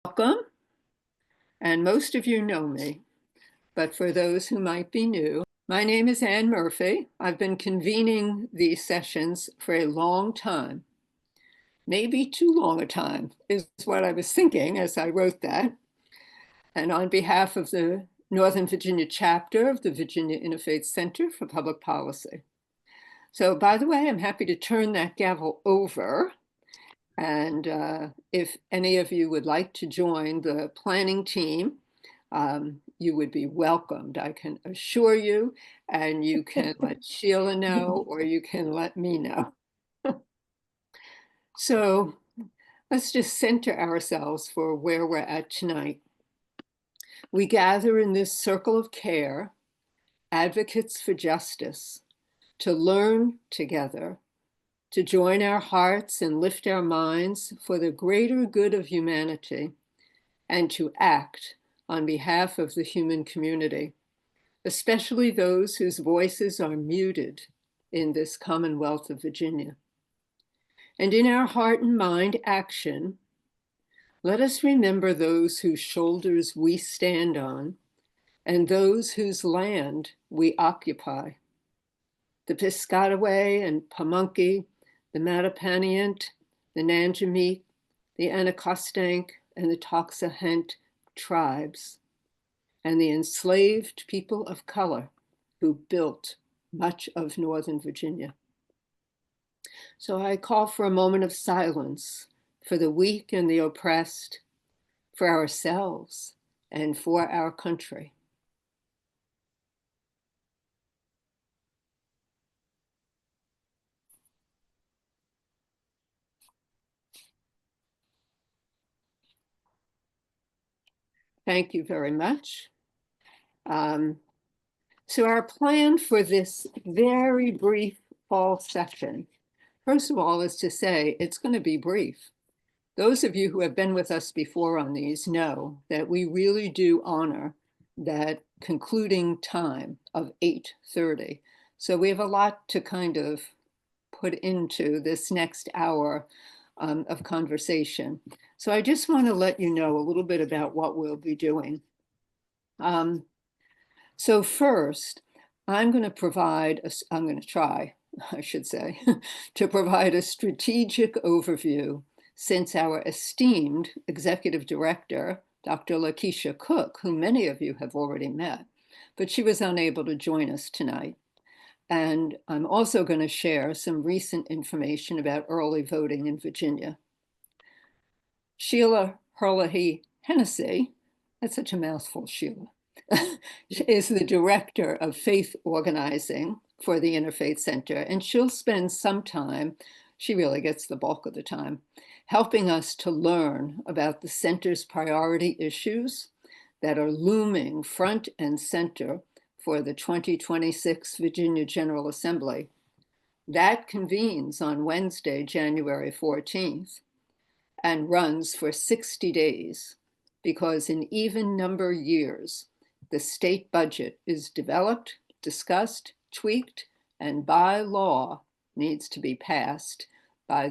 Welcome, and most of you know me, but for those who might be new, my name is Anne Murphy. I've been convening these sessions for a long time, maybe too long a time is what I was thinking as I wrote that. And on behalf of the Northern Virginia chapter of the Virginia Interfaith Center for Public Policy. So by the way, I'm happy to turn that gavel over. And if any of you would like to join the planning team, you would be welcomed, I can assure you, and you can let Sheila know, or you can let me know. So let's just center ourselves for where we're at tonight. We gather in this circle of care, advocates for justice, to learn together, to join our hearts and lift our minds for the greater good of humanity, and to act on behalf of the human community, especially those whose voices are muted in this Commonwealth of Virginia. And in our heart and mind action, let us remember those whose shoulders we stand on and those whose land we occupy. The Piscataway and Pamunkey, the Mattaponiant, the Nanjameek, the Anacostank, and the Toxahent tribes, and the enslaved people of color who built much of Northern Virginia. So I call for a moment of silence for the weak and the oppressed, for ourselves, and for our country. Thank you very much. So our plan for this very brief fall session, first of all, is to say it's going to be brief. Those of you who have been with us before on these know that we really do honor that concluding time of 8:30. So we have a lot to kind of put into this next hour of conversation. So I just want to let you know a little bit about what we'll be doing. So first, I'm going to try, I should say, to provide a strategic overview since our esteemed executive director, Dr. Lakeisha Cook, who many of you have already met, but she was unable to join us tonight. And I'm also going to share some recent information about early voting in Virginia. Sheila Herlihy Hennessy, that's such a mouthful, Sheila, is the director of faith organizing for the Interfaith Center, and she'll spend some time, she really gets the bulk of the time, helping us to learn about the center's priority issues that are looming front and center for the 2026 Virginia General Assembly. That convenes on Wednesday, January 14th, and runs for 60 days, because in even number years, the state budget is developed, discussed, tweaked, and by law needs to be passed by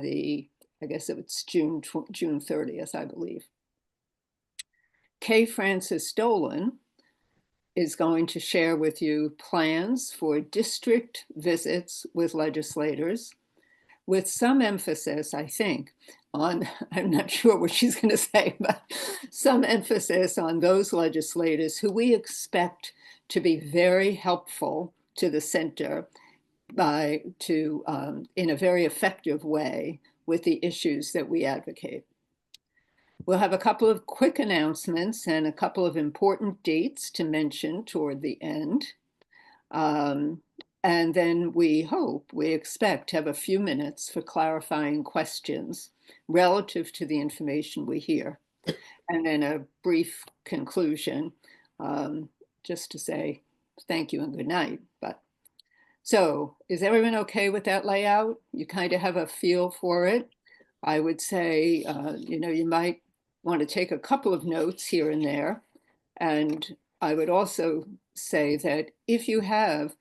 I guess it's June 30th, I believe. Kay Francis Dolan is going to share with you plans for district visits with legislators, with some emphasis, I think, on, I'm not sure what she's going to say, but some emphasis on those legislators who we expect to be very helpful to the center in a very effective way with the issues that we advocate. We'll have a couple of quick announcements and a couple of important dates to mention toward the end. And then we expect to have a few minutes for clarifying questions relative to the information we hear. And then a brief conclusion, just to say thank you and good night. So is everyone okay with that layout? You kind of have a feel for it. I would say, you might want to take a couple of notes here and there. And I would also say that if you have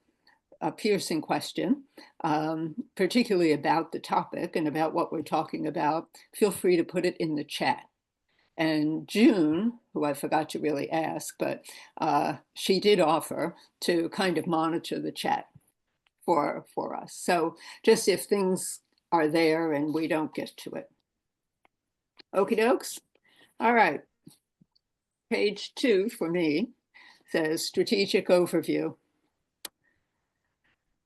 a piercing question, particularly about the topic and about what we're talking about, feel free to put it in the chat. And June, who I forgot to really ask, but she did offer to kind of monitor the chat for us. So just if things are there and we don't get to it. Okie dokes. All right. Page 2 for me says strategic overview.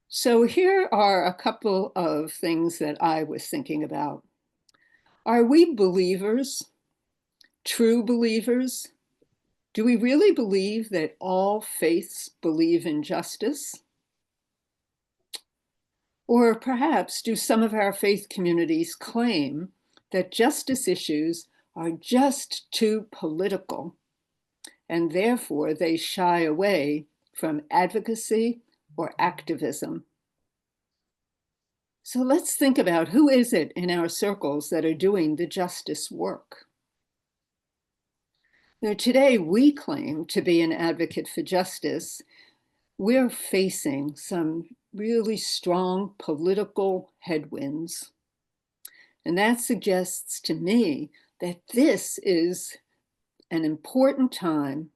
So here are a couple of things that I was thinking about. Are we believers, true believers? Do we really believe that all faiths believe in justice? Or perhaps do some of our faith communities claim that justice issues are just too political and therefore they shy away from advocacy or activism? So let's think about who is it in our circles that are doing the justice work. Now, today we claim to be an advocate for justice. We're facing some really strong political headwinds. And that suggests to me that this is an important time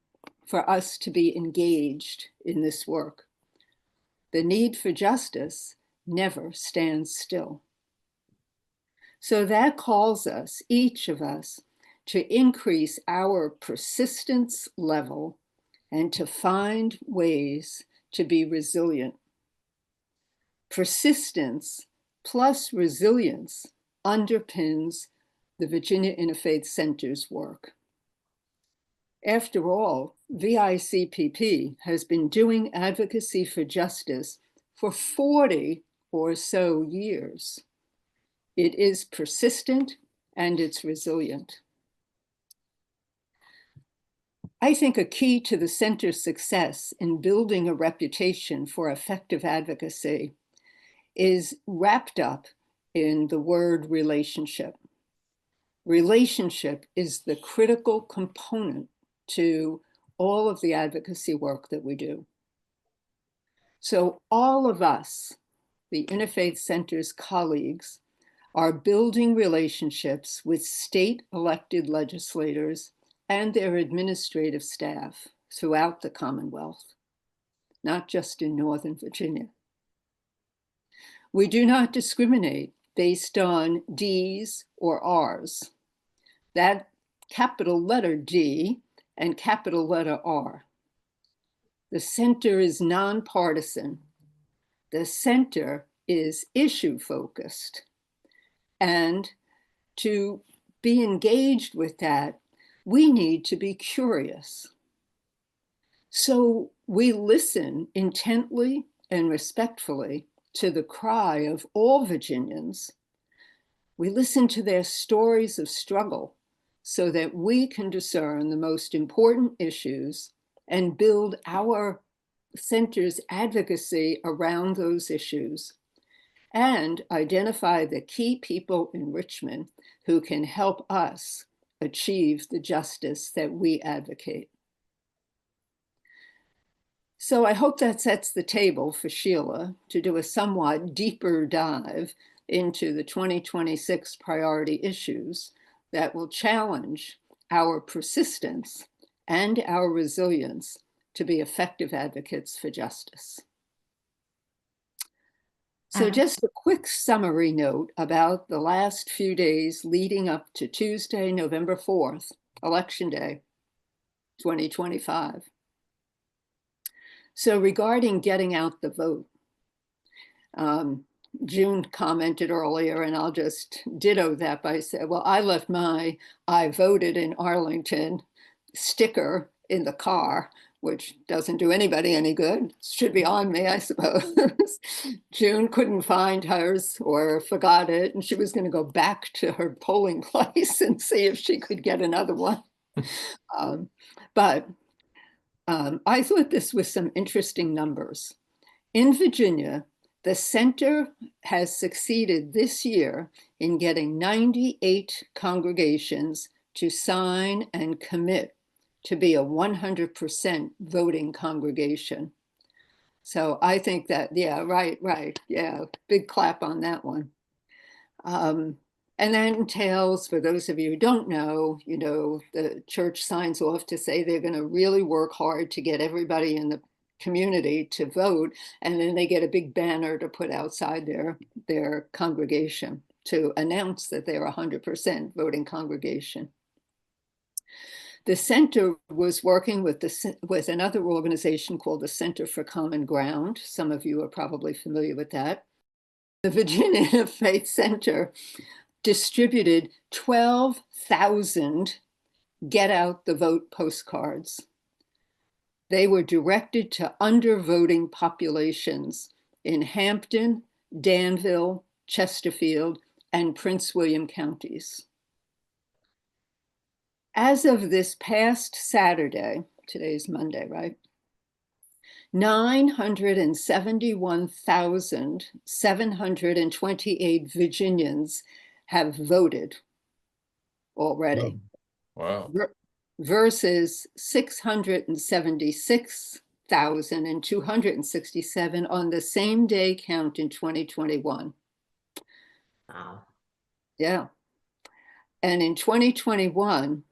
for us to be engaged in this work. The need for justice never stands still. So that calls us, each of us, to increase our persistence level and to find ways to be resilient. Persistence plus resilience underpins the Virginia Interfaith Center's work. After all, VICPP has been doing advocacy for justice for 40 or so years. It is persistent and it's resilient. I think a key to the center's success in building a reputation for effective advocacy is wrapped up in the word relationship. Relationship is the critical component to all of the advocacy work that we do. So all of us, the Interfaith Center's colleagues, are building relationships with state elected legislators and their administrative staff throughout the Commonwealth, not just in Northern Virginia. We do not discriminate based on D's or R's. That capital letter D and capital letter R. The center is nonpartisan. The center is issue focused. And to be engaged with that, we need to be curious. So we listen intently and respectfully to the cry of all Virginians. We listen to their stories of struggle so that we can discern the most important issues and build our center's advocacy around those issues, and identify the key people in Richmond who can help us achieve the justice that we advocate. So I hope that sets the table for Sheila to do a somewhat deeper dive into the 2026 priority issues that will challenge our persistence and our resilience to be effective advocates for justice. So just a quick summary note about the last few days leading up to Tuesday, November 4th, Election Day, 2025. So regarding getting out the vote, June commented earlier, and I'll just ditto that by saying, well, I left my "I voted in Arlington" sticker in the car, which doesn't do anybody any good. Should be on me, I suppose. June couldn't find hers or forgot it, and she was going to go back to her polling place and see if she could get another one. But I thought this was some interesting numbers. In Virginia, the center has succeeded this year in getting 98 congregations to sign and commit to be a 100% voting congregation. So I think that, yeah, right, yeah, big clap on that one. And that entails, for those of you who don't know, the church signs off to say they're going to really work hard to get everybody in the community to vote, and then they get a big banner to put outside their congregation to announce that they're 100% voting congregation. The center was working with another organization called the Center for Common Ground. Some of you are probably familiar with that. The Virginia Faith Center distributed 12,000 Get Out the Vote postcards. They were directed to undervoting populations in Hampton, Danville, Chesterfield, and Prince William counties. As of this past Saturday, today's Monday, right? 971,728 Virginians have voted already. Wow. Versus 676,267 on the same day count in 2021. Wow. Yeah. And in 2021,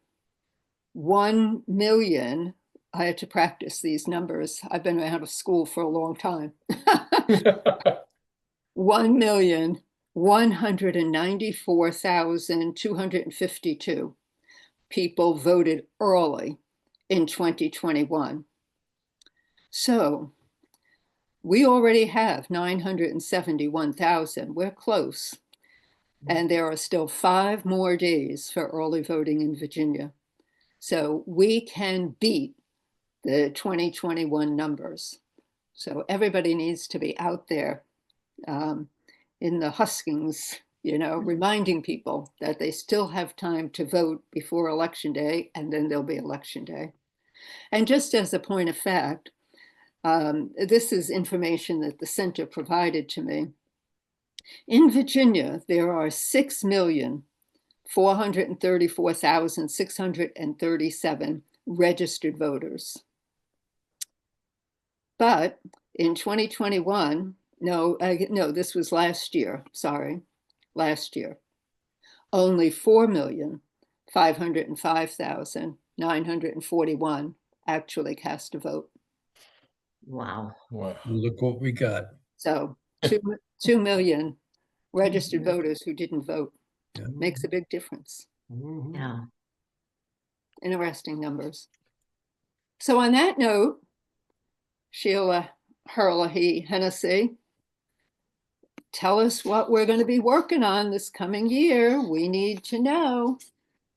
1 million, I had to practice these numbers. I've been out of school for a long time. 1,194,252 people voted early in 2021. So we already have 971,000. We're close. And there are still 5 more days for early voting in Virginia. So we can beat the 2021 numbers. So everybody needs to be out there in the huskings, reminding people that they still have time to vote before Election Day, and then there'll be Election Day. And just as a point of fact, this is information that the center provided to me. In Virginia, there are 6,434,637 registered voters. But in 2021, no, this was last year, last year, only 4,505,941 actually cast a vote. Wow. Wow. Look what we got. So 2 million registered voters who didn't vote. Yeah. Makes a big difference. Yeah. Interesting numbers. So on that note, Sheila Herlihy Hennessy, tell us what we're going to be working on this coming year. We need to know.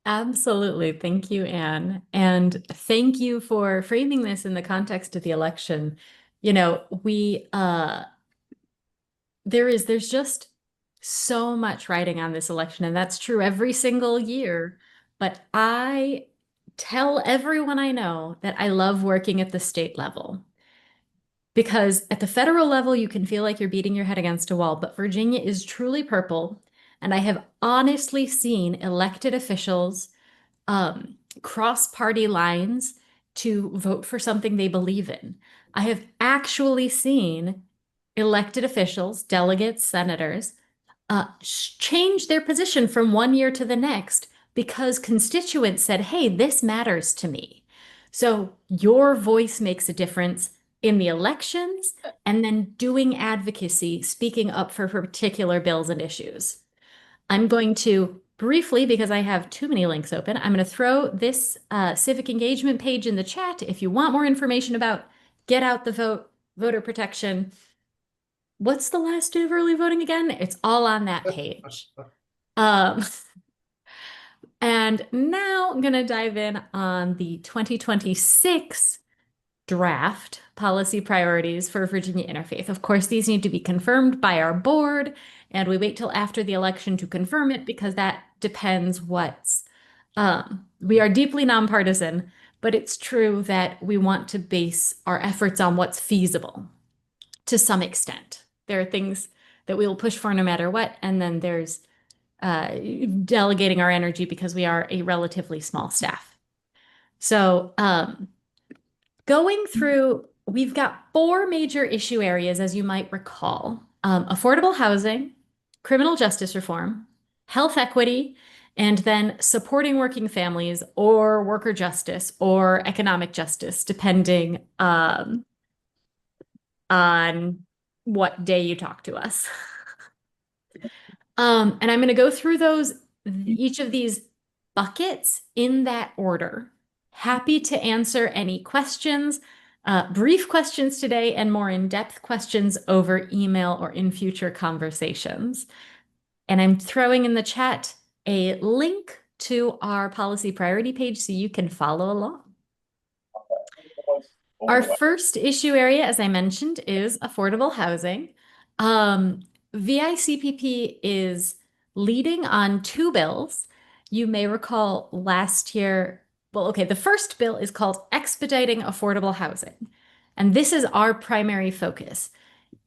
Absolutely. Thank you, Anne. And thank you for framing this in the context of the election. There's just so much writing on this election, and that's true every single year. But I tell everyone I know that I love working at the state level. Because at the federal level, you can feel like you're beating your head against a wall, but Virginia is truly purple. And I have honestly seen elected officials cross party lines to vote for something they believe in. I have actually seen elected officials, delegates, senators, change their position from one year to the next because constituents said, hey, this matters to me. So your voice makes a difference in the elections and then doing advocacy, speaking up for particular bills and issues. I'm going to briefly, because I have too many links open, I'm going to throw this civic engagement page in the chat if you want more information about Get Out the Vote, voter protection. What's the last day of early voting again? It's all on that page. And now I'm going to dive in on the 2026 draft policy priorities for Virginia Interfaith. Of course, these need to be confirmed by our board, and we wait till after the election to confirm it because that depends what's, we are deeply nonpartisan, but it's true that we want to base our efforts on what's feasible to some extent. There are things that we will push for no matter what, and then there's delegating our energy because we are a relatively small staff. So, going through, we've got 4 major issue areas, as you might recall. Affordable housing, criminal justice reform, health equity, and then supporting working families or worker justice or economic justice, depending on what day you talk to us. And I'm going to go through each of these buckets in that order. Happy to answer any questions, brief questions today, and more in-depth questions over email or in future conversations. And I'm throwing in the chat a link to our policy priority page so you can follow along. Our first issue area, as I mentioned, is affordable housing. VICPP is leading on two bills. You may recall last year, well, okay, the first bill is called Expediting Affordable Housing. And this is our primary focus.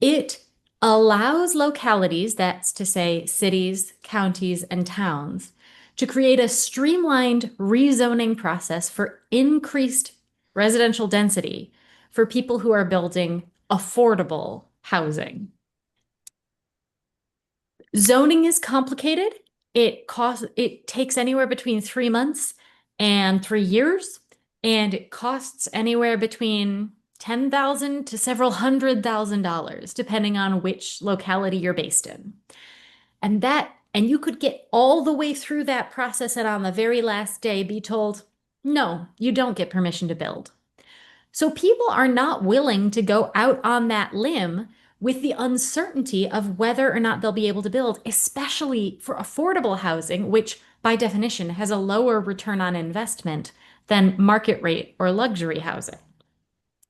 It allows localities, that's to say cities, counties, and towns, to create a streamlined rezoning process for increased residential density for people who are building affordable housing. Zoning is complicated. It takes anywhere between 3 months and 3 years, and it costs anywhere between $10,000 to several $100,000, depending on which locality you're based in. And you could get all the way through that process and on the very last day be told, no, you don't get permission to build. So people are not willing to go out on that limb with the uncertainty of whether or not they'll be able to build, especially for affordable housing, which by definition has a lower return on investment than market rate or luxury housing.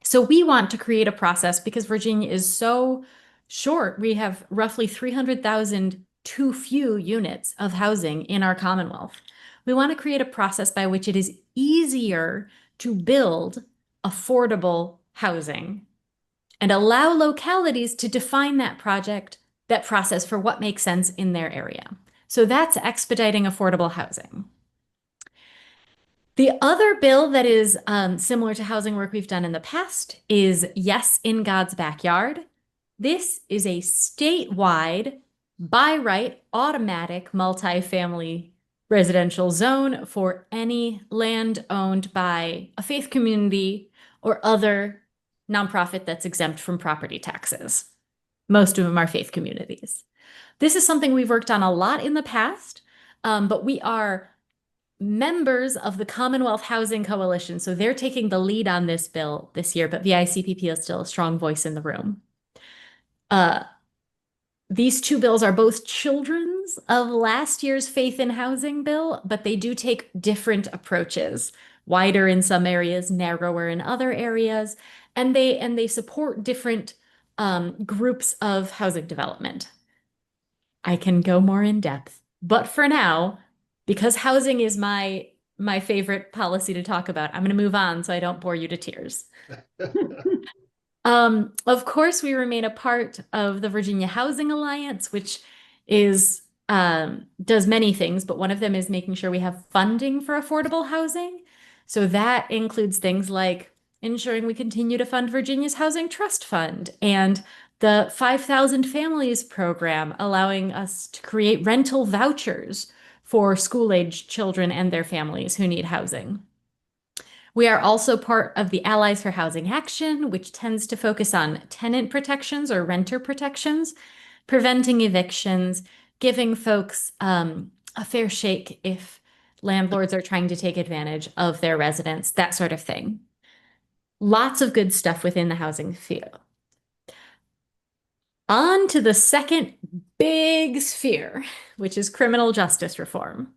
So we want to create a process because Virginia is so short. We have roughly 300,000 too few units of housing in our Commonwealth. We want to create a process by which it is easier to build affordable housing and allow localities to define that process for what makes sense in their area. So that's expediting affordable housing. The other bill that is similar to housing work we've done in the past is Yes in God's Backyard. This is a statewide, by right, automatic multifamily residential zone for any land owned by a faith community or other nonprofit that's exempt from property taxes. Most of them are faith communities. This is something we've worked on a lot in the past, but we are members of the Commonwealth Housing Coalition, so they're taking the lead on this bill this year, but the VICPP is still a strong voice in the room. These two bills are both children's of last year's Faith in Housing bill, but they do take different approaches, wider in some areas, narrower in other areas, and they support different groups of housing development. I can go more in depth, but for now, because housing is my favorite policy to talk about, I'm going to move on so I don't bore you to tears. Of course, we remain a part of the Virginia Housing Alliance, which is does many things, but one of them is making sure we have funding for affordable housing. So that includes things like ensuring we continue to fund Virginia's Housing Trust Fund and the 5,000 Families program, allowing us to create rental vouchers for school-age children and their families who need housing. We are also part of the Allies for Housing Action, which tends to focus on tenant protections or renter protections, preventing evictions, giving folks a fair shake if landlords are trying to take advantage of their residents, that sort of thing. Lots of good stuff within the housing field. On to the second big sphere, which is criminal justice reform.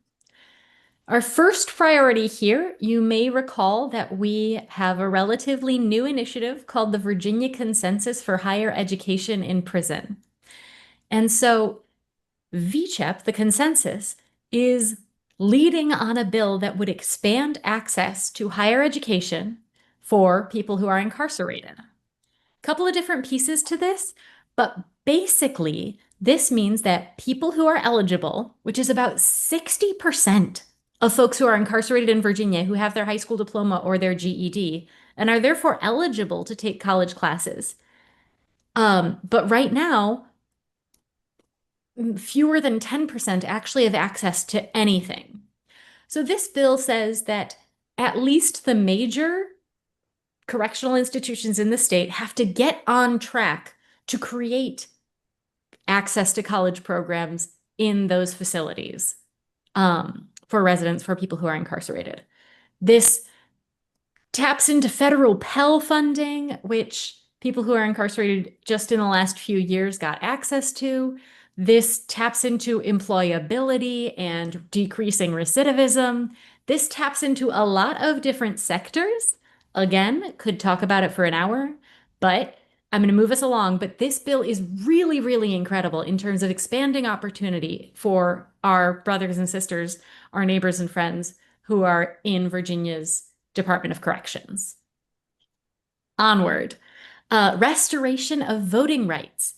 Our first priority here, you may recall that we have a relatively new initiative called the Virginia Consensus for Higher Education in Prison. And so VICPP, the consensus, is leading on a bill that would expand access to higher education for people who are incarcerated. A couple of different pieces to this, but basically this means that people who are eligible, which is about 60% of folks who are incarcerated in Virginia who have their high school diploma or their GED and are therefore eligible to take college classes. But right now, fewer than 10% actually have access to anything. So this bill says that at least the major correctional institutions in the state have to get on track to create access to college programs in those facilities for residents, for people who are incarcerated. This taps into federal Pell funding, which people who are incarcerated just in the last few years got access to. This taps into employability and decreasing recidivism. This taps into a lot of different sectors. Again, could talk about it for an hour, but I'm going to move us along. But this bill is really, really incredible in terms of expanding opportunity for our brothers and sisters, our neighbors and friends who are in Virginia's Department of Corrections. Onward. Restoration of voting rights.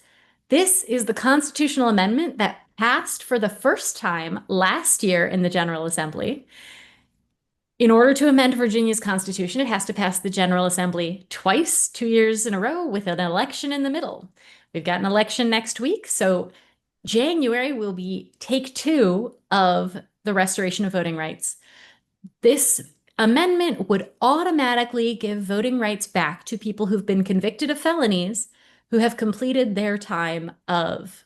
This is the constitutional amendment that passed for the first time last year in the General Assembly. In order to amend Virginia's constitution, it has to pass the General Assembly twice, 2 years in a row, with an election in the middle. We've got an election next week, so January will be take 2 of the restoration of voting rights. This amendment would automatically give voting rights back to people who've been convicted of felonies who have completed their time of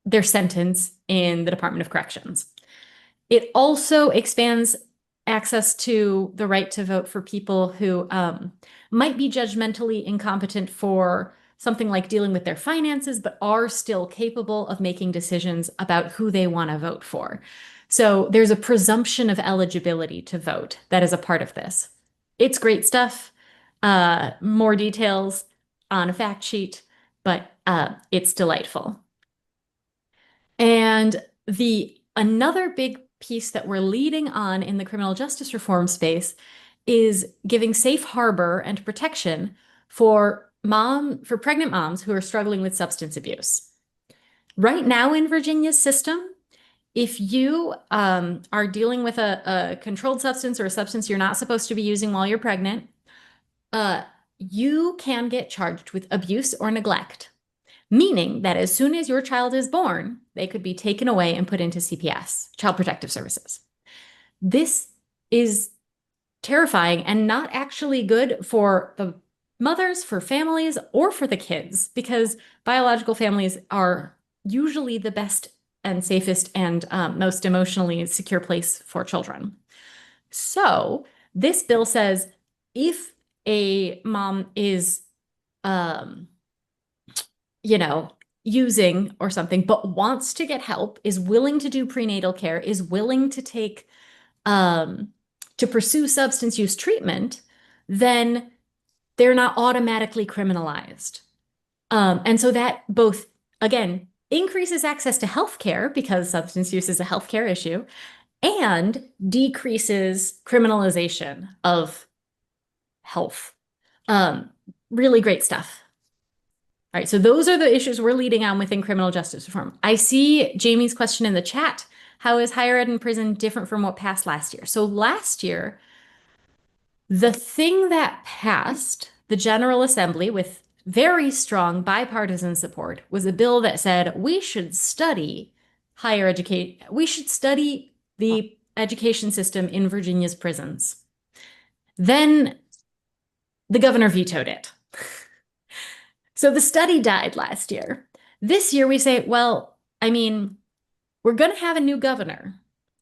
their sentence in the Department of Corrections. It also expands access to the right to vote for people who might be judgmentally incompetent for something like dealing with their finances, but are still capable of making decisions about who they want to vote for. So there's a presumption of eligibility to vote that is a part of this. It's great stuff. More details on a fact sheet, but it's delightful. And another big piece that we're leading on in the criminal justice reform space is giving safe harbor and protection for pregnant moms who are struggling with substance abuse. Right now in Virginia's system, if you are dealing with a controlled substance or a substance you're not supposed to be using while you're pregnant, you can get charged with abuse or neglect, meaning that as soon as your child is born, they could be taken away and put into CPS, Child Protective Services. This is terrifying and not actually good for the mothers, for families, or for the kids, because biological families are usually the best and safest and most emotionally secure place for children. So this bill says if a mom is, using or something, but wants to get help, is willing to do prenatal care, is willing to take, to pursue substance use treatment, then they're not automatically criminalized. And so that both, again, increases access to healthcare because substance use is a healthcare issue and decreases criminalization of health. Really great stuff. All right, so those are the issues we're leading on within criminal justice reform. I see Jamie's question in the chat. How is higher ed and prison different from what passed last year? So last year, the thing that passed the General Assembly with very strong bipartisan support was a bill that said we should study higher education. We should study the education system in Virginia's prisons. Then the governor vetoed it. So the study died last year. This year we say, well, I mean, we're going to have a new governor.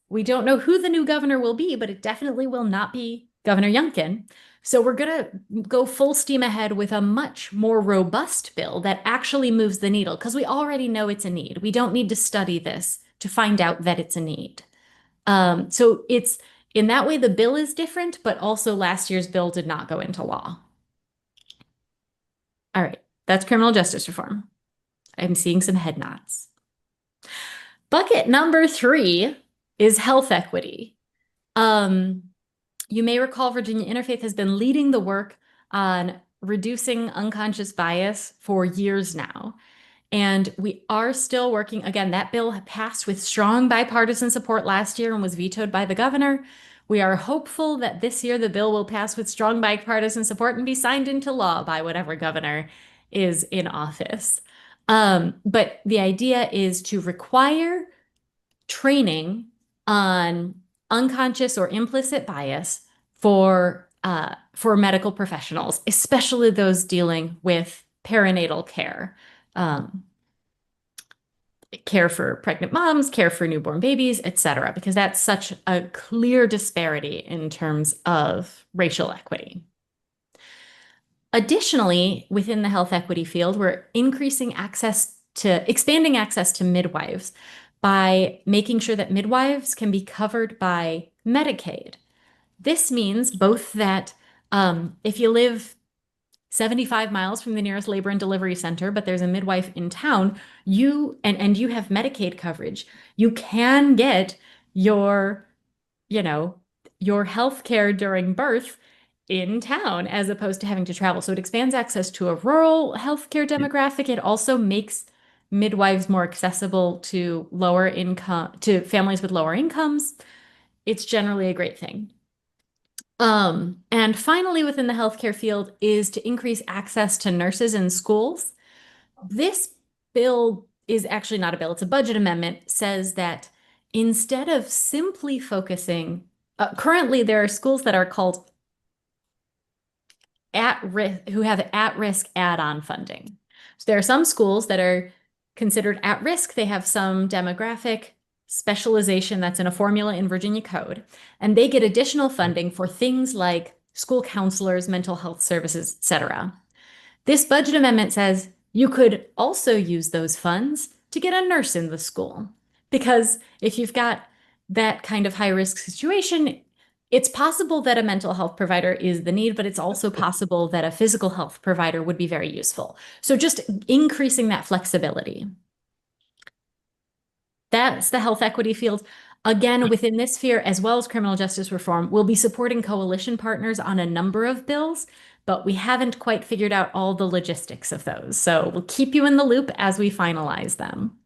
We don't know who the new governor will be, but it definitely will not be Governor Youngkin. So we're going to go full steam ahead with a much more robust bill that actually moves the needle because we already know it's a need. We don't need to study this to find out that it's a need. So it's in that way, the bill is different, but also last year's bill did not go into law. All right, that's criminal justice reform. I'm seeing some head nods. Bucket number 3 is health equity. You may recall Virginia Interfaith has been leading the work on reducing unconscious bias for years now. And we are still working. Again, that bill passed with strong bipartisan support last year and was vetoed by the governor. We are hopeful that this year the bill will pass with strong bipartisan support and be signed into law by whatever governor is in office. But the idea is to require training on unconscious or implicit bias for medical professionals, especially those dealing with perinatal care, um, care for pregnant moms, care for newborn babies, etc., because that's such a clear disparity in terms of racial equity. Additionally, within the health equity field, we're expanding access to midwives by making sure that midwives can be covered by Medicaid. This means both that if you live 75 miles from the nearest labor and delivery center, but there's a midwife in town, and you have Medicaid coverage, you can get your, your health care during birth in town as opposed to having to travel. So it expands access to a rural healthcare demographic. It also makes midwives more accessible to families with lower incomes. It's generally a great thing. And finally, within the healthcare field is to increase access to nurses in schools. This bill is actually not a bill, it's a budget amendment, says that instead of simply focusing, currently there are schools that are called who have at-risk add-on funding. So there are some schools that are considered at risk. They have some demographic specialization that's in a formula in Virginia code, and they get additional funding for things like school counselors, mental health services, etc. This budget amendment says you could also use those funds to get a nurse in the school, because if you've got that kind of high-risk situation, it's possible that a mental health provider is the need, but it's also possible that a physical health provider would be very useful. So just increasing that flexibility. That's the health equity field. Again, within this sphere, as well as criminal justice reform, we'll be supporting coalition partners on a number of bills, but we haven't quite figured out all the logistics of those. So we'll keep you in the loop as we finalize them.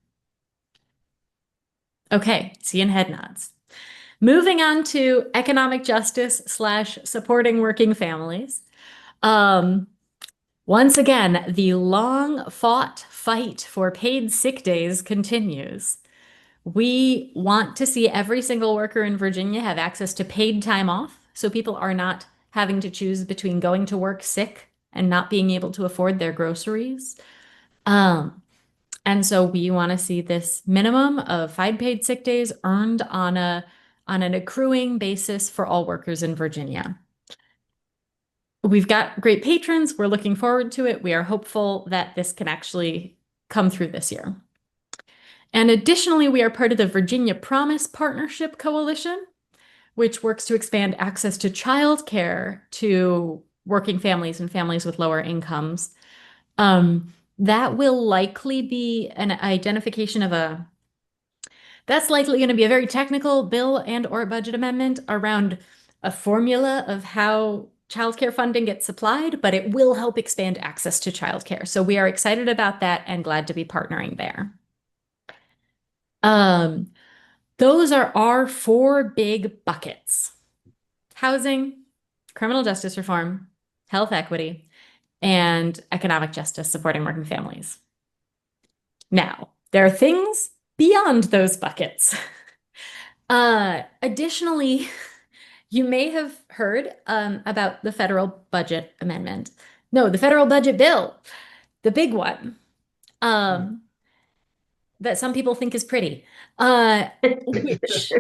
Okay, seeing head nods. Moving on to economic justice / supporting working families. Once again, the long fought fight for paid sick days continues. We want to see every single worker in Virginia have access to paid time off, so people are not having to choose between going to work sick and not being able to afford their groceries. And so we want to see this minimum of 5 paid sick days earned on an accruing basis for all workers in Virginia. We've got great patrons. We're looking forward to it. We are hopeful that this can actually come through this year. And additionally, we are part of the Virginia Promise Partnership Coalition, which works to expand access to childcare to working families and families with lower incomes. That will likely be an identification of that's likely going to be a very technical bill and/or budget amendment around a formula of how childcare funding gets supplied, but it will help expand access to childcare. So we are excited about that and glad to be partnering there. Those are our 4 big buckets: housing, criminal justice reform, health equity, and economic justice supporting working families. Now, there are things beyond those buckets. Additionally, you may have heard about the federal budget amendment. No, the federal budget bill, the big one. That some people think is pretty, which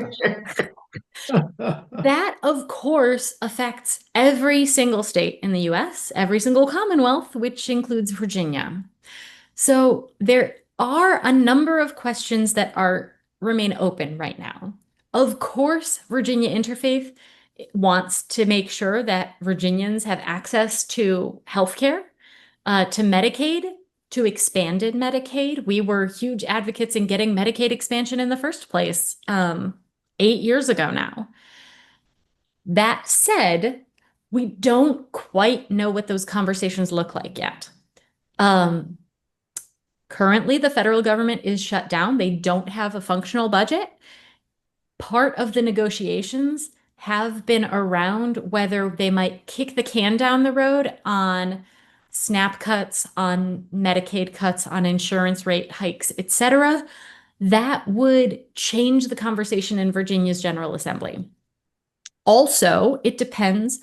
that, of course, affects every single state in the US, every single Commonwealth, which includes Virginia. So there are a number of questions that remain open right now. Of course, Virginia Interfaith wants to make sure that Virginians have access to healthcare, to Medicaid, to expanded Medicaid. We were huge advocates in getting Medicaid expansion in the first place 8 years ago now. That said, we don't quite know what those conversations look like yet. Currently, the federal government is shut down. They don't have a functional budget. Part of the negotiations have been around whether they might kick the can down the road on SNAP cuts, on Medicaid cuts, on insurance rate hikes, etc., that would change the conversation in Virginia's General Assembly. Also, it depends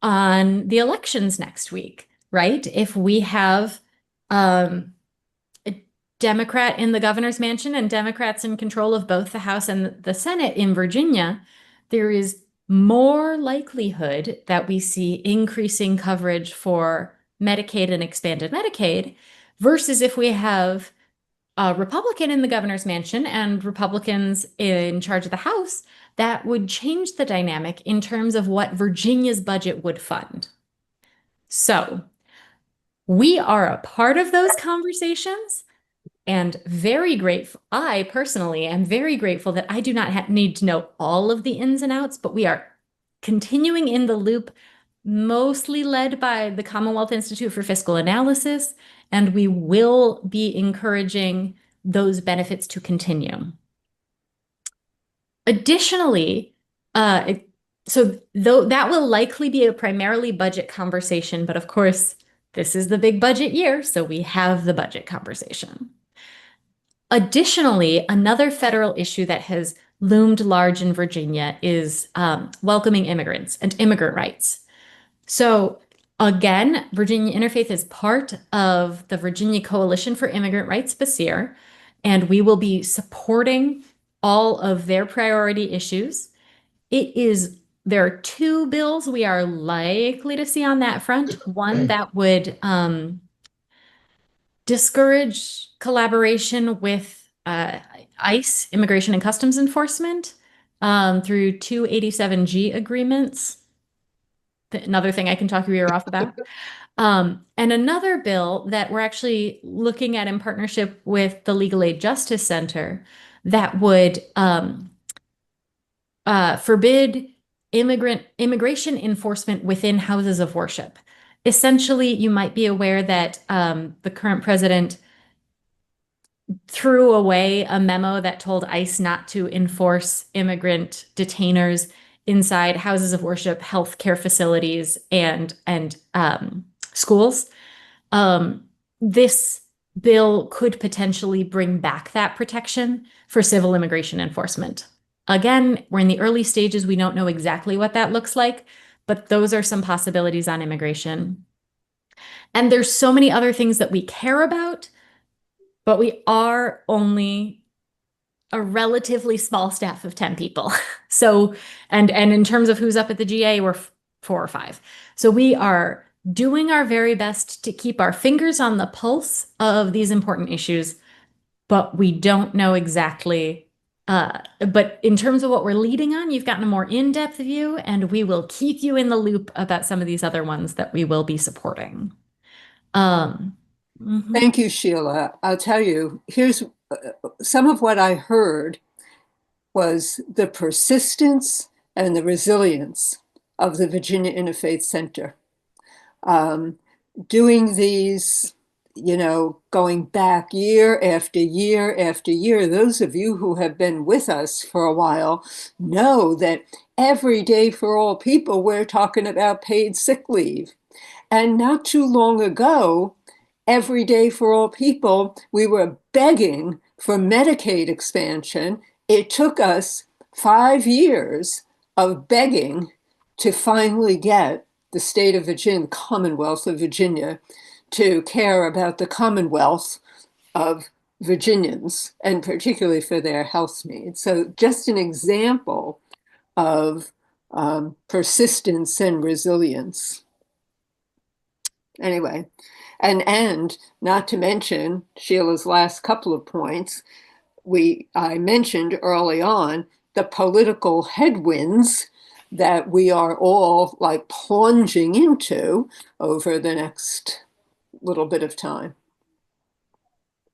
on the elections next week, right? If we have a Democrat in the governor's mansion and Democrats in control of both the House and the Senate in Virginia, there is more likelihood that we see increasing coverage for Medicaid and expanded Medicaid versus if we have a Republican in the governor's mansion and Republicans in charge of the House. That would change the dynamic in terms of what Virginia's budget would fund. So we are a part of those conversations and very grateful. I personally am very grateful that I do not need to know all of the ins and outs, but we are continuing in the loop, mostly led by the Commonwealth Institute for Fiscal Analysis, and we will be encouraging those benefits to continue. Additionally, so though that will likely be a primarily budget conversation, but of course, this is the big budget year, so we have the budget conversation. Additionally, another federal issue that has loomed large in Virginia is welcoming immigrants and immigrant rights. So again, Virginia Interfaith is part of the Virginia Coalition for Immigrant Rights, BASIR, and we will be supporting all of their priority issues. There are two bills we are likely to see on that front. One that would discourage collaboration with ICE, Immigration and Customs Enforcement, through 287G agreements. Another thing I can talk your ear off about. And another bill that we're actually looking at in partnership with the Legal Aid Justice Center that would forbid immigration enforcement within houses of worship. Essentially, you might be aware that the current president threw away a memo that told ICE not to enforce immigrant detainers inside houses of worship, healthcare facilities, and schools. This bill could potentially bring back that protection for civil immigration enforcement. Again, we're in the early stages. We don't know exactly what that looks like, but those are some possibilities on immigration. And there's so many other things that we care about, but we are only a relatively small staff of 10 people. So, and in terms of who's up at the GA, we're 4 or 5. So we are doing our very best to keep our fingers on the pulse of these important issues, but we don't know exactly. But in terms of what we're leading on, you've gotten a more in-depth view, and we will keep you in the loop about some of these other ones that we will be supporting. Thank you, Sheila. I'll tell you, here's some of what I heard was the persistence and the resilience of the Virginia Interfaith Center. Doing these, going back year after year after year, those of you who have been with us for a while know that every day for all people, we're talking about paid sick leave. And not too long ago, every day for all people, we were begging for Medicaid expansion. It took us 5 years of begging to finally get the state of Virginia, the Commonwealth of Virginia, to care about the Commonwealth of Virginians, and particularly for their health needs. So just an example of persistence and resilience. Anyway, and not to mention Sheila's last couple of points, I mentioned early on the political headwinds that we are all like plunging into over the next little bit of time.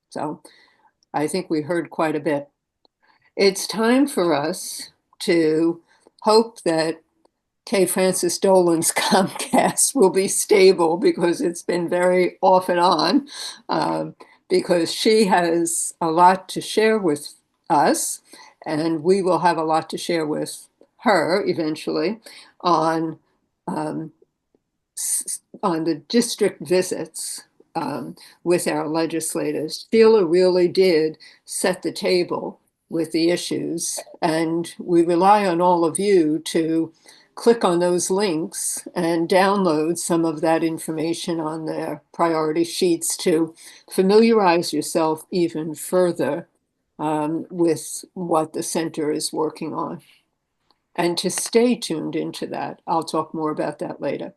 So I think we heard quite a bit. It's time for us to hope that Kay Francis Dolan's Comcast will be stable, because it's been very off and on, because she has a lot to share with us, and we will have a lot to share with her eventually on on the district visits with our legislators, Sheila really did set the table with the issues, and we rely on all of you to click on those links and download some of that information on their priority sheets to familiarize yourself even further with what the center is working on, and to stay tuned into that. I'll talk more about that later.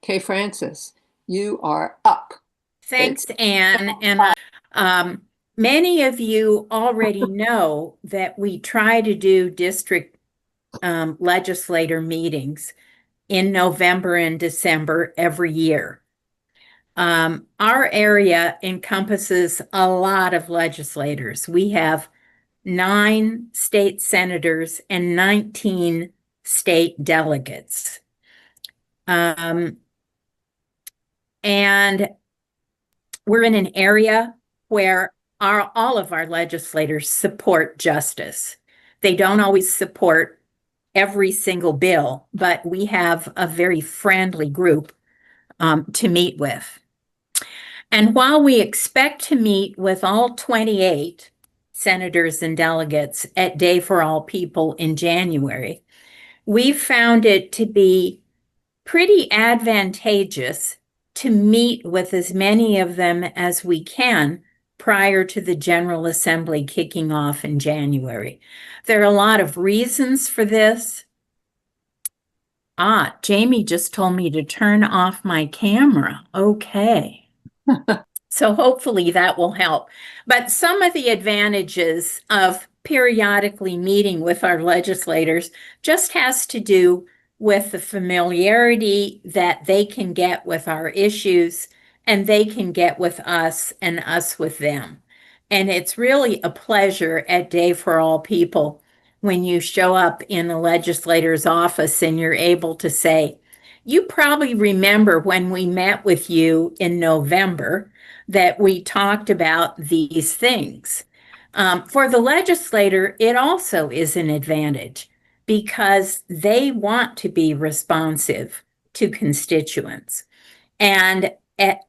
Okay, Frances, you are up. Thanks, Anne. And many of you already know that we try to do district legislator meetings in November and December every year. Our area encompasses a lot of legislators. We have 9 state senators and 19 state delegates. And we're in an area where all of our legislators support justice. They don't always support every single bill, but we have a very friendly group to meet with. And while we expect to meet with all 28 senators and delegates at Day for All People in January, we found it to be pretty advantageous to meet with as many of them as we can prior to the General Assembly kicking off in January. There are a lot of reasons for this. Jamie just told me to turn off my camera. Okay. So hopefully that will help. But some of the advantages of periodically meeting with our legislators just has to do with the familiarity that they can get with our issues, and they can get with us and us with them. And it's really a pleasure at Day for All People when you show up in the legislator's office and you're able to say, you probably remember when we met with you in November that we talked about these things. For the legislator, it also is an advantage because they want to be responsive to constituents. And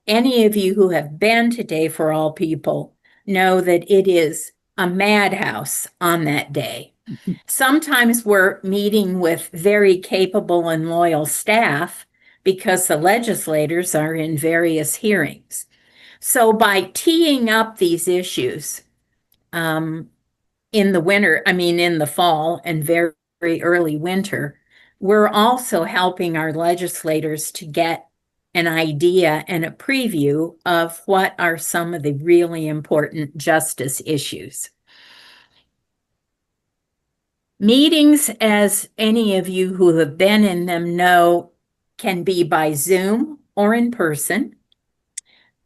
any of you who have been to Day for All People know that it is a madhouse on that day. Sometimes we're meeting with very capable and loyal staff because the legislators are in various hearings. So by teeing up these issues in the fall and very, very early winter, we're also helping our legislators to get an idea and a preview of what are some of the really important justice issues. Meetings, as any of you who have been in them know, can be by Zoom or in person.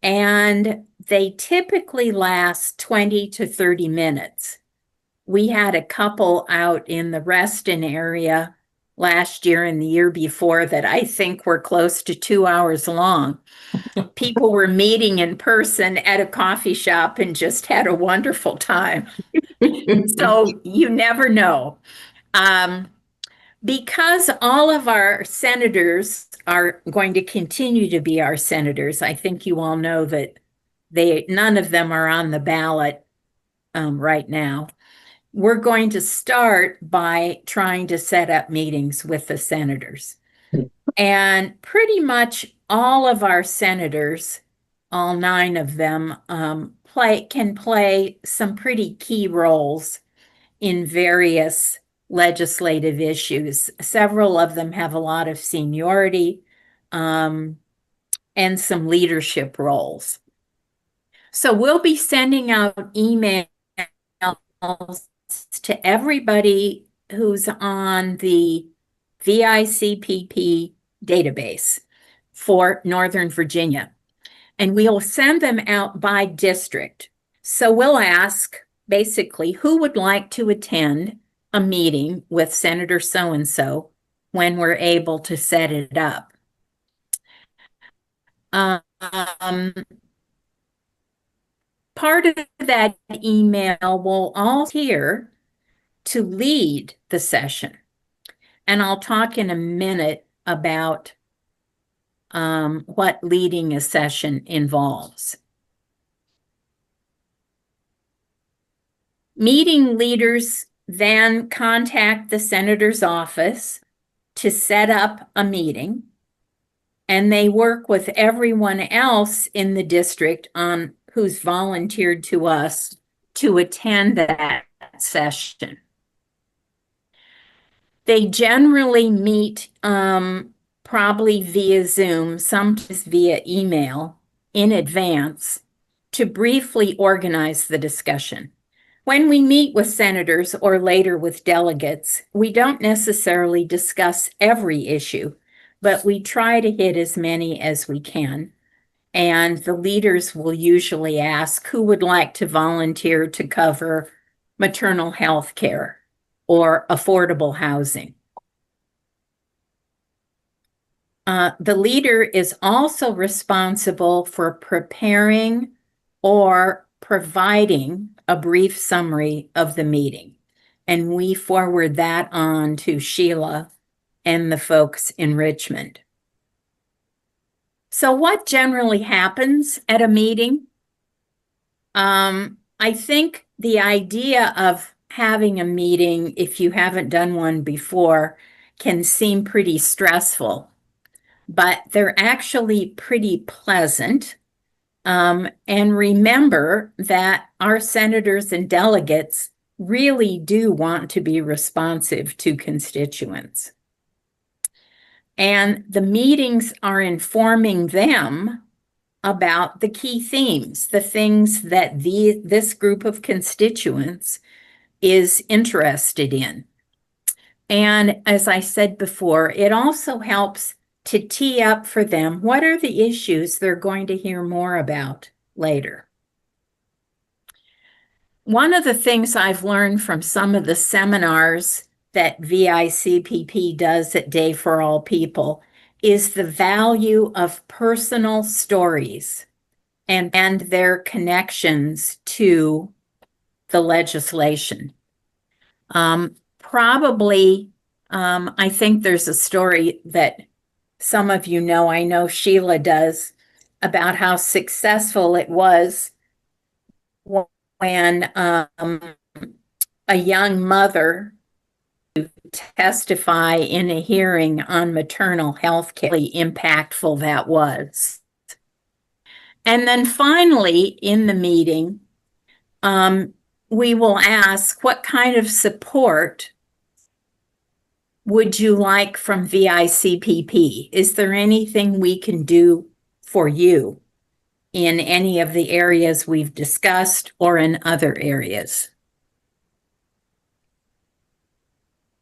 And they typically last 20 to 30 minutes. We had a couple out in the Reston area last year and the year before that I think were close to 2 hours long. People were meeting in person at a coffee shop and just had a wonderful time. So you never know. Because all of our senators are going to continue to be our senators, I think you all know that none of them are on the ballot right now. We're going to start by trying to set up meetings with the senators. And pretty much all of our senators, all 9 of them, can play some pretty key roles in various legislative issues. Several of them have a lot of seniority and some leadership roles. So we'll be sending out emails to everybody who's on the VICPP database for Northern Virginia. And we'll send them out by district. So we'll ask basically who would like to attend a meeting with Senator so-and-so when we're able to set it up. Part of that email will all here to lead the session. And I'll talk in a minute about what leading a session involves. Meeting leaders then contact the senator's office to set up a meeting, and they work with everyone else in the district who's volunteered to us to attend that session. They generally meet probably via Zoom, sometimes via email in advance to briefly organize the discussion. When we meet with senators or later with delegates, we don't necessarily discuss every issue, but we try to hit as many as we can. And the leaders will usually ask who would like to volunteer to cover maternal health care or affordable housing. The leader is also responsible for preparing or providing a brief summary of the meeting. And we forward that on to Sheila and the folks in Richmond. So what generally happens at a meeting? I think the idea of having a meeting, if you haven't done one before, can seem pretty stressful, but they're actually pretty pleasant. And remember that our senators and delegates really do want to be responsive to constituents. And the meetings are informing them about the key themes, the things that this group of constituents is interested in. And as I said before, it also helps to tee up for them what are the issues they're going to hear more about later. One of the things I've learned from some of the seminars that VICPP does at Day for All People is the value of personal stories and their connections to the legislation. Probably, I think there's a story that some of you know, I know Sheila does, about how successful it was when a young mother testify in a hearing on maternal health care, how impactful that was. And then finally, in the meeting, we will ask, what kind of support would you like from VICPP? Is there anything we can do for you in any of the areas we've discussed or in other areas?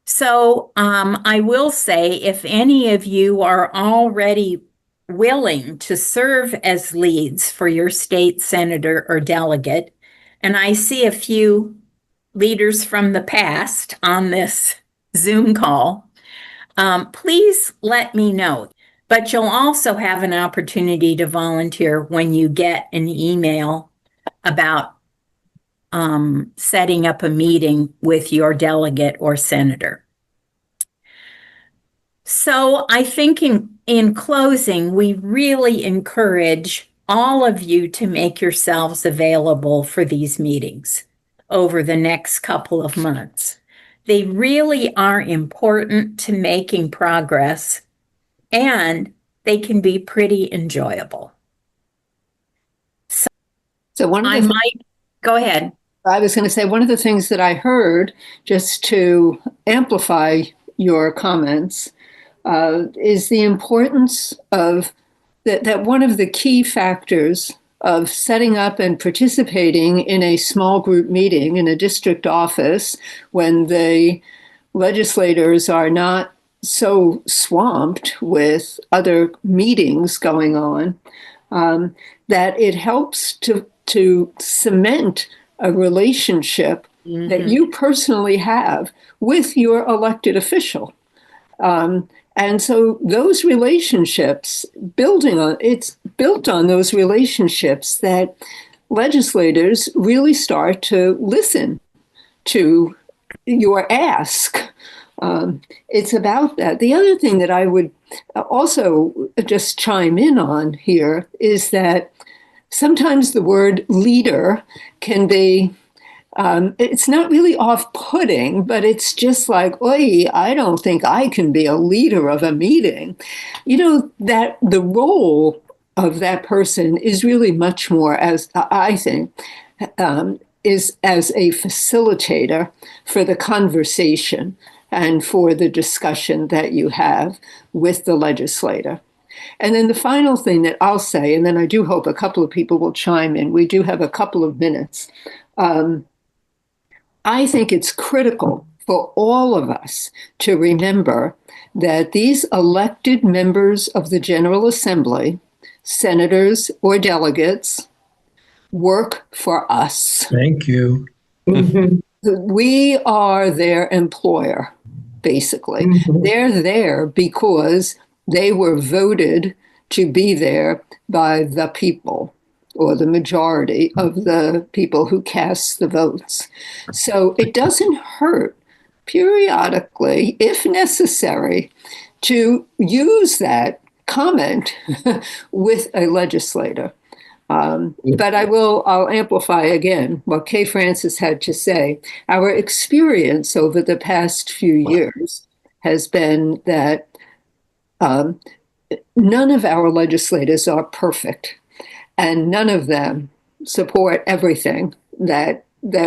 So I will say, if any of you are already willing to serve as leads for your state senator or delegate, and I see a few leaders from the past on this Zoom call, please let me know. But you'll also have an opportunity to volunteer when you get an email about setting up a meeting with your delegate or senator. So I think in closing, we really encourage all of you to make yourselves available for these meetings over the next couple of months. They really are important to making progress, and they can be pretty enjoyable. So one of the go ahead. I was going to say, one of the things that I heard, just to amplify your comments, is the importance of that one of the key factors of setting up and participating in a small group meeting in a district office when the legislators are not so swamped with other meetings going on, that it helps to cement a relationship that you personally have with your elected official. And so those relationships, it's built on those relationships that legislators really start to listen to your ask It's about that. The other thing that I would also just chime in on here is that sometimes the word leader can be, it's not really off-putting, but it's just like, oi, I don't think I can be a leader of a meeting. You know, that the role of that person is really much more, as I think, is as a facilitator for the conversation and for the discussion that you have with the legislator. And then the final thing that I'll say, and then I do hope a couple of people will chime in, we do have a couple of minutes. I think it's critical for all of us to remember that these elected members of the General Assembly, senators or delegates, work for us. Thank you. We are their employer, basically. They're there because they were voted to be there by the people, or the majority of the people who cast the votes. So it doesn't hurt periodically, if necessary, to use that comment with a legislator. But I'll amplify again what Kay Francis had to say. Our experience over the past few years has been that none of our legislators are perfect, and none of them support everything that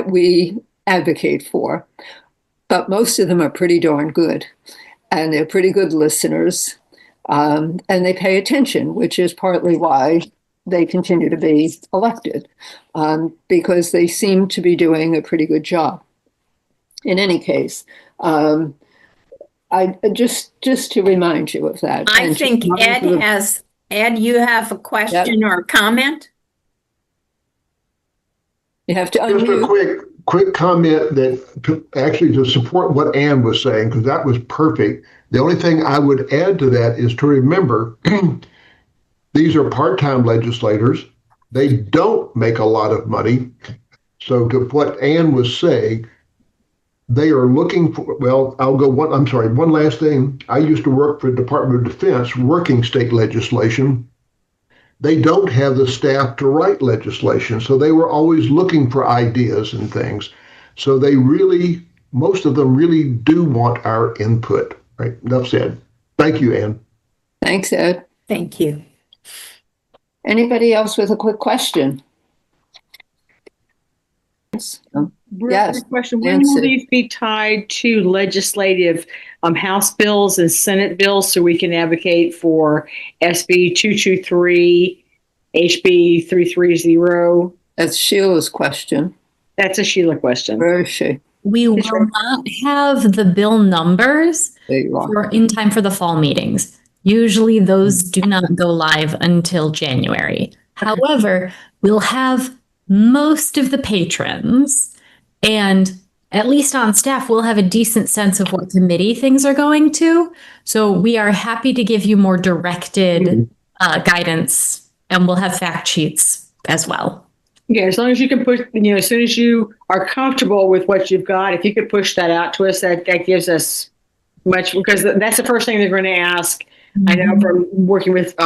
we advocate for. But most of them are pretty darn good, and they're pretty good listeners, and they pay attention, which is partly why they continue to be elected, because they seem to be doing a pretty good job. In any case, I just to remind you of that. I think Ed, you have a question or a comment? You have to Just unmute. a quick comment that actually to support what Ann was saying, because that was perfect. The only thing I would add to that is to remember these are part-time legislators. They don't make a lot of money. So to what Ann was saying, they are looking for, well, one last thing. I used to work for the Department of Defense, working state legislation. They don't have the staff to write legislation, so they were always looking for ideas and things. So most of them really do want our input, right? Enough said. Thank you, Ann. Thanks, Ed. Thank you. Anybody else with a quick question? Yes. Question. When will these be tied to legislative House bills and Senate bills so we can advocate for SB 223, HB 330? That's Sheila's question. That's a Sheila question. Where is she? We will not have the bill numbers There you are. in time for the fall meetings. Usually those do not go live until January. However, we'll have most of the patrons, and at least on staff, we'll have a decent sense of what committee things are going to. So we are happy to give you more directed guidance, and we'll have fact sheets as well. Yeah, as long as you can push, as soon as you are comfortable with what you've got, if you could push that out to us, that gives us much, because that's the first thing they're going to ask. I know from working with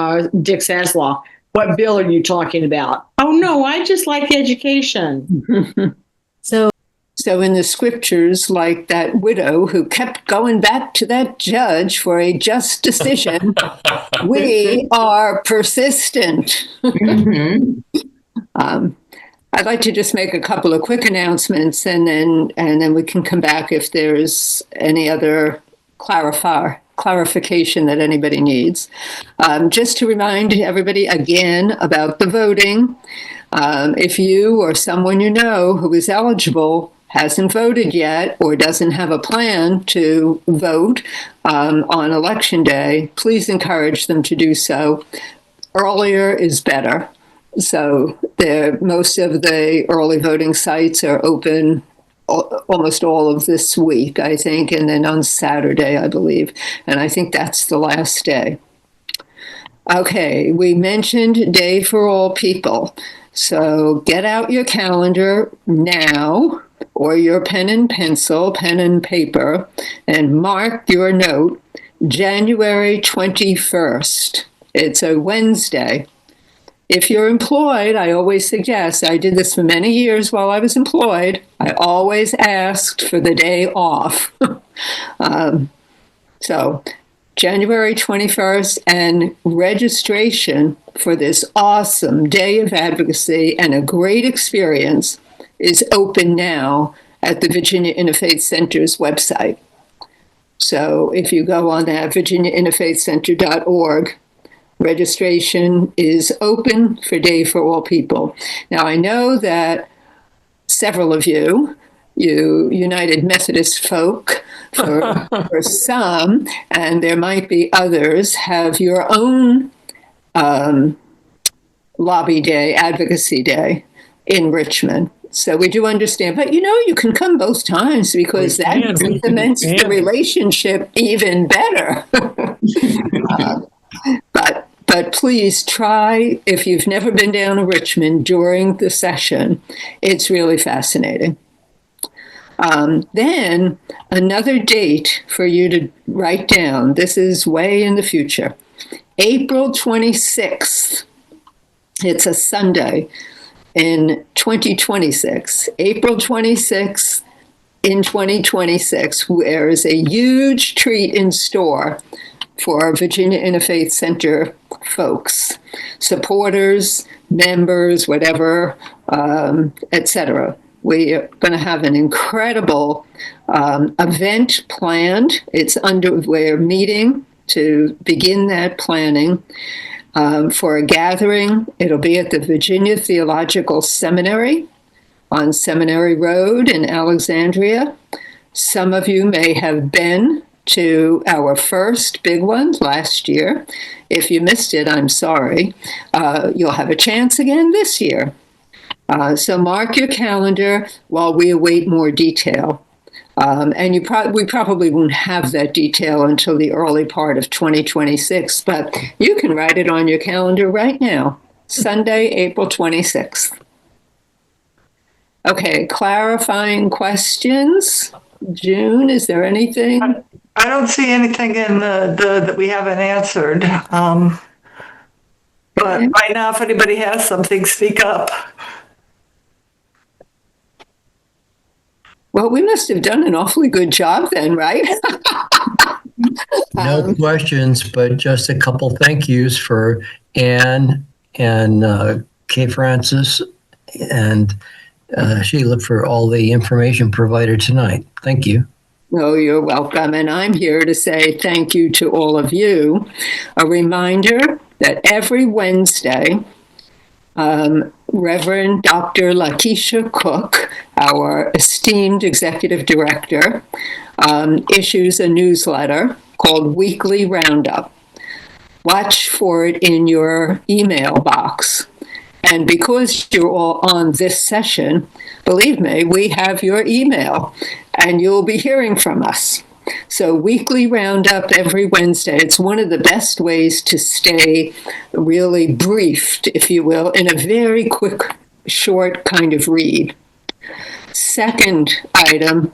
Dick Saslaw, what bill are you talking about? Oh, no, I just like education. So in the scriptures, like that widow who kept going back to that judge for a just decision, we are persistent. I'd like to just make a couple of quick announcements, and then we can come back if there's any other clarification that anybody needs. Just to remind everybody again about the voting. If you or someone you know who is eligible hasn't voted yet or doesn't have a plan to vote on election day, please encourage them to do so. Earlier is better. So most of the early voting sites are open almost all of this week, I think, and then on Saturday, I believe. And I think that's the last day. Okay, we mentioned Day for All People. So get out your calendar now or your pen and pencil, pen and paper, and mark your note January 21st. It's a Wednesday. If you're employed, I always suggest, I did this for many years while I was employed, I always asked for the day off. So January 21st, and registration for this awesome day of advocacy and a great experience is open now at the Virginia Interfaith Center's website. So if you go on that, virginiainterfaithcenter.org, registration is open for Day for All People. Now, I know that several of you United Methodist folk, for some, and there might be others, have your own lobby day, advocacy day in Richmond. So we do understand, but you can come both times because that cements the relationship even better. But please try, if you've never been down to Richmond during the session, it's really fascinating. Then another date for you to write down. This is way in the future. April 26th. It's a Sunday in 2026. April 26th in 2026. There is a huge treat in store for Virginia Interfaith Center folks, supporters, members, whatever, etc. We are going to have an incredible event planned. We're meeting to begin that planning for a gathering. It'll be at the Virginia Theological Seminary on Seminary Road in Alexandria. Some of you may have been to our first big one last year. If you missed it, I'm sorry. You'll have a chance again this year. So mark your calendar while we await more detail. And we probably won't have that detail until the early part of 2026, but you can write it on your calendar right now, Sunday, April 26th. Okay, clarifying questions. June, is there anything? I don't see anything in that we haven't answered. But right now, if anybody has something, speak up. Well, we must have done an awfully good job then, right? No questions, but just a couple thank yous for Anne and Kay Francis and Sheila for all the information provided tonight. Thank you. Oh, you're welcome. And I'm here to say thank you to all of you. A reminder that every Wednesday, Reverend Dr. Lakeisha Cook, our esteemed executive director, issues a newsletter called Weekly Roundup. Watch for it in your email box. And because you're all on this session, believe me, we have your email and you'll be hearing from us. So Weekly Roundup every Wednesday. It's one of the best ways to stay really briefed, if you will, in a very quick, short kind of read. Second item,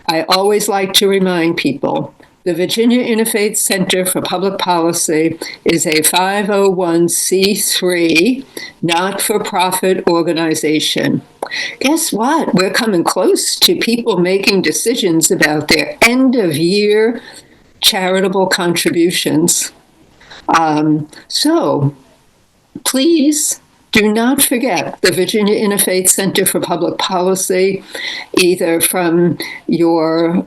I always like to remind people, the Virginia Interfaith Center for Public Policy is a 501c3 not-for-profit organization. Guess what? We're coming close to people making decisions about their end-of-year charitable contributions. So please do not forget the Virginia Interfaith Center for Public Policy, either from your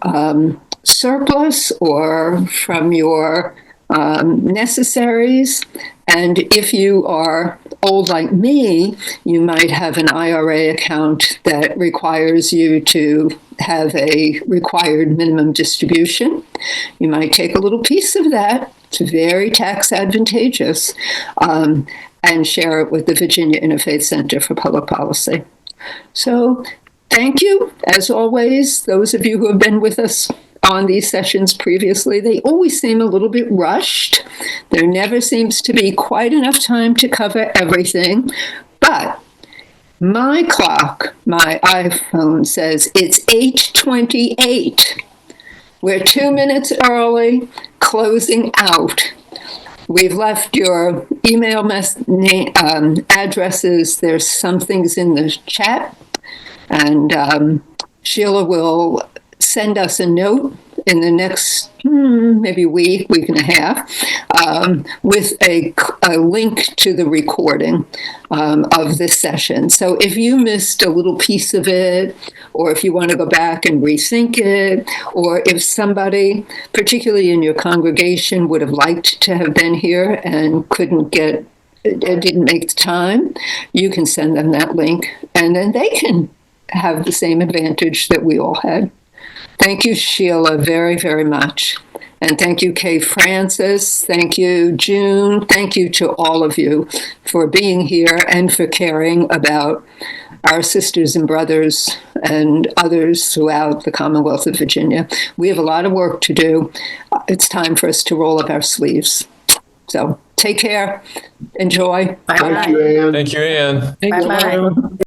surplus or from your necessaries. And if you are old like me, you might have an IRA account that requires you to have a required minimum distribution. You might take a little piece of that. It's very tax advantageous, and share it with the Virginia Interfaith Center for Public Policy. So thank you, as always, those of you who have been with us on these sessions previously. They always seem a little bit rushed. There never seems to be quite enough time to cover everything, but My clock, my iPhone says it's 8:28. We're 2 minutes early, closing out. We've left your email addresses. There's some things in the chat. And Sheila will send us a note in the next maybe week and a half with a link to the recording of this session. So if you missed a little piece of it, or if you want to go back and rethink it, or if somebody, particularly in your congregation, would have liked to have been here and couldn't get, it didn't make the time, you can send them that link, and then they can have the same advantage that we all had. Thank you, Sheila, very, very much. And thank you, Kay Francis. Thank you, June. Thank you to all of you for being here and for caring about our sisters and brothers and others throughout the Commonwealth of Virginia. We have a lot of work to do. It's time for us to roll up our sleeves. So take care. Enjoy. Bye-bye. Thank you, Ann. Thank you, Ann. Thank you. Bye-bye.